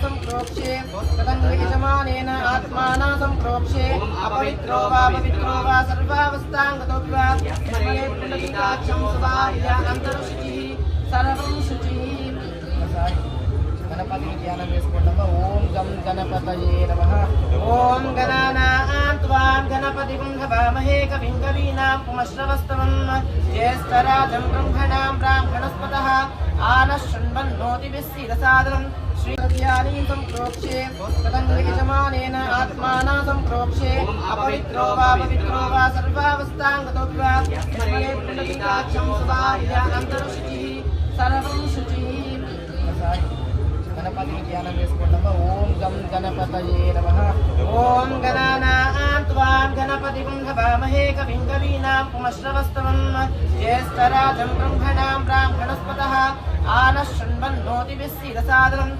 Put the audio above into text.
संप्रोक्ष्ये तदन्यजमानेन आत्माना संप्रोक्ष्ये अपवित्रो वा पवित्रो वा सर्वावस्थाङ्गतो वा स्मरे पुण्डरीकाक्षं सदा अन्तर्शुचिः सर्वं शुचिः। गणपति ध्यानं చేసుకుంటాము। ఓం గం గణపతయే నమః। ఓం గణానాం త్వాం గణపతిం హవామహే కవిం కవీనాం పుమశ్రవస్తవం జ్యేష్ఠరాజం బ్రహ్మణాం బ్రాహ్మణస్పతః ఆనశృణ్వన్నోతిభిः सीदसादनं श्रीहृदयानि संप्रोक्ष्ये तदन्यजमानेन आत्माना संप्रोक्ष्ये अपवित्रो वा पवित्रो वा सर्वावस्थाङ्गतो वा स्मरे पुण्डरीकाक्षं सदा अन्तर्शुचिः सर्वं शुचिः। गणपति ध्यानं చేసుకుంటాము। ఓం గం గణపతయే నమః। ఓం గణానాం త్వాం గణపతిం హవామహే కవిం కవీనాం పుమశ్రవస్తవం జ్యేష్ఠరాజం బ్రహ్మణాం బ్రాహ్మణస్పతః ఆనశృణ్వన్నోతిభిः सीदसादनं